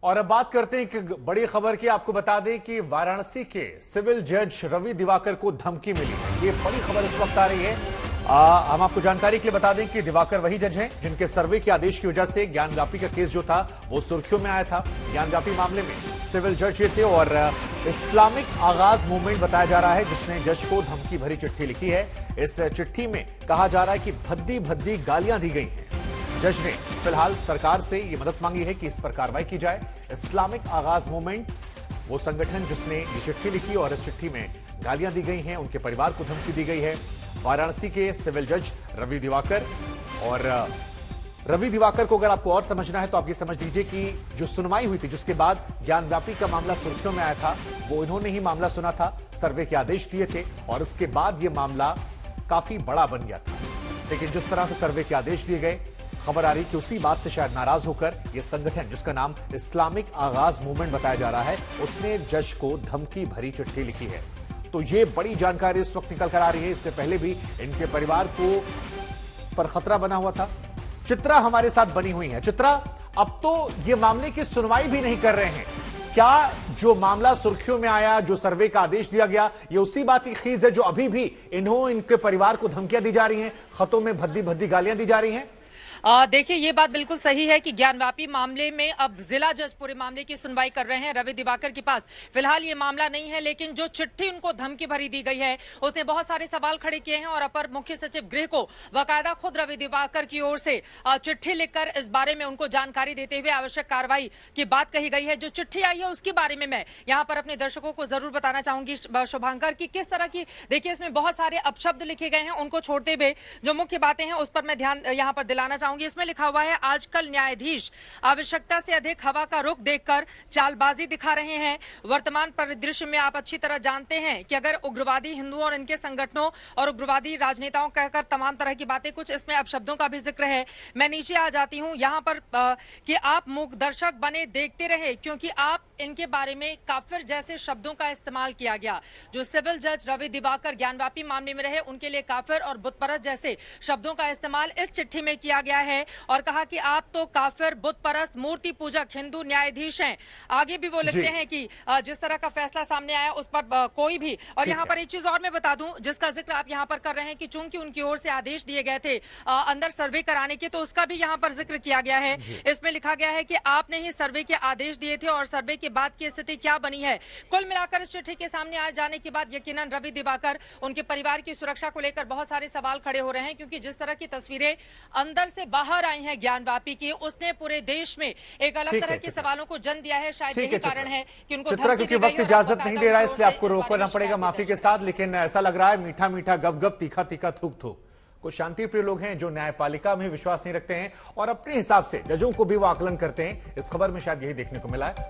और अब बात करते हैं एक बड़ी खबर की। आपको बता दें कि वाराणसी के सिविल जज रवि दिवाकर को धमकी मिली है। ये बड़ी खबर इस वक्त आ रही है। हम आपको जानकारी के लिए बता दें कि दिवाकर वही जज हैं जिनके सर्वे के आदेश की वजह से ज्ञानव्यापी का केस जो था वो सुर्खियों में आया था। ज्ञानव्यापी मामले में सिविल जज ये थे और इस्लामिक आगाज मूवमेंट बताया जा रहा है जिसने जज को धमकी भरी चिट्ठी लिखी है। इस चिट्ठी में कहा जा रहा है कि भद्दी भद्दी गालियां दी गई हैं। जज ने फिलहाल सरकार से ये मदद मांगी है कि इस पर कार्रवाई की जाए। इस्लामिक आगाज मूवमेंट वो संगठन जिसने ये चिट्ठी लिखी और इस चिट्ठी में गालियां दी गई हैं, उनके परिवार को धमकी दी गई है। वाराणसी के सिविल जज रवि दिवाकर, और रवि दिवाकर को अगर आपको और समझना है तो आप ये समझ लीजिए कि जो सुनवाई हुई थी जिसके बाद ज्ञानव्यापी का मामला सुर्खियों में आया था, वो इन्होंने ही मामला सुना था, सर्वे के आदेश दिए थे और उसके बाद ये मामला काफी बड़ा बन गया था। लेकिन जिस तरह से सर्वे के आदेश दिए गए, खबर आ रही कि उसी बात से शायद नाराज होकर यह संगठन जिसका नाम इस्लामिक आगाज मूवमेंट बताया जा रहा है, उसने जज को धमकी भरी चिट्ठी लिखी है। तो ये बड़ी जानकारी इस वक्त निकल कर आ रही है। इससे पहले भी इनके परिवार को पर खतरा बना हुआ था। चित्रा हमारे साथ बनी हुई है। चित्रा, अब तो ये मामले की सुनवाई भी नहीं कर रहे हैं। क्या जो मामला सुर्खियों में आया, जो सर्वे का आदेश दिया गया, ये उसी बात की खीज है जो अभी भी इनके परिवार को धमकियां दी जा रही हैं, खतों में भद्दी भद्दी गालियां दी जा रही हैं? देखिए, ये बात बिल्कुल सही है कि ज्ञानव्यापी मामले में अब जिला जज पूरे मामले की सुनवाई कर रहे हैं। रवि दिवाकर के पास फिलहाल ये मामला नहीं है, लेकिन जो चिट्ठी उनको धमकी भरी दी गई है उसने बहुत सारे सवाल खड़े किए हैं और अपर मुख्य सचिव गृह को बाकायदा खुद रवि दिवाकर की ओर से चिट्ठी लिखकर इस बारे में उनको जानकारी देते हुए आवश्यक कार्रवाई की बात कही गई है। जो चिट्ठी आई है उसके बारे में मैं यहाँ पर अपने दर्शकों को जरूर बताना चाहूंगी शुभांकर, की किस तरह की, देखिए इसमें बहुत सारे अपशब्द लिखे गए हैं, उनको छोड़ते हुए जो मुख्य बातें हैं उस पर मैं ध्यान यहाँ पर दिलाना चाहूंगी। इसमें लिखा हुआ है, आजकल न्यायाधीश आवश्यकता से अधिक हवा का रुख देखकर चालबाजी दिखा रहे हैं। वर्तमान परिदृश्य में आप अच्छी तरह जानते हैं कि अगर उग्रवादी हिंदुओं और इनके संगठनों और उग्रवादी राजनेताओं कहकर तमाम तरह की बातें, कुछ इसमें अपशब्दों का भी जिक्र है। मैं नीचे आ जाती हूं यहाँ पर कि आप मूक दर्शक बने देखते रहे क्योंकि आप इनके बारे में काफिर जैसे शब्दों का इस्तेमाल किया गया। जो सिविल जज रवि दिवाकर ज्ञानव्यापी मामले में रहे, उनके लिए काफिर और बुतपरस्त जैसे शब्दों का इस्तेमाल इस चिट्ठी में किया गया है और कहा कि आप तो काफिर, बुतपरस्त, मूर्ति पूजक हिंदू न्यायाधीश हैं। आगे भी वो लिखते हैं कि जिस तरह का फैसला सामने आया उस पर कोई भी, और यहाँ पर एक चीज और मैं बता दूं जिसका जिक्र आप यहाँ पर कर रहे हैं कि चूंकि उनकी ओर से आदेश दिए गए थे अंदर सर्वे कराने के, तो उसका भी यहाँ पर जिक्र किया गया है। इसमें लिखा गया है कि आपने ही सर्वे के आदेश दिए थे और सर्वे के बाद की स्थिति क्या बनी है। कुल मिलाकर इस चिट्ठी के सामने आ जाने के बाद यकीनन रवि दिवाकर, उनके परिवार की सुरक्षा को लेकर बहुत सारे सवाल खड़े हो रहे हैं क्योंकि जिस तरह की तस्वीरें अंदर से बाहर आई हैं ज्ञानव्यापी की, उसने पूरे देश में एक अलग तरह के सवालों को जन्म दिया है। शायद यही कारण है कि उनको चित्रा, क्योंकि वक्त इजाजत नहीं दे रहा है इसलिए आपको रोकना पड़ेगा माफी के साथ। लेकिन ऐसा लग रहा है मीठा मीठा गप गप, तीखा तीखा थूक थूक। कुछ शांतिप्रिय लोग हैं जो न्यायपालिका में विश्वास नहीं रखते हैं और अपने हिसाब से जजों को भी वो आकलन करते हैं। इस खबर में शायद यही देखने को मिला है।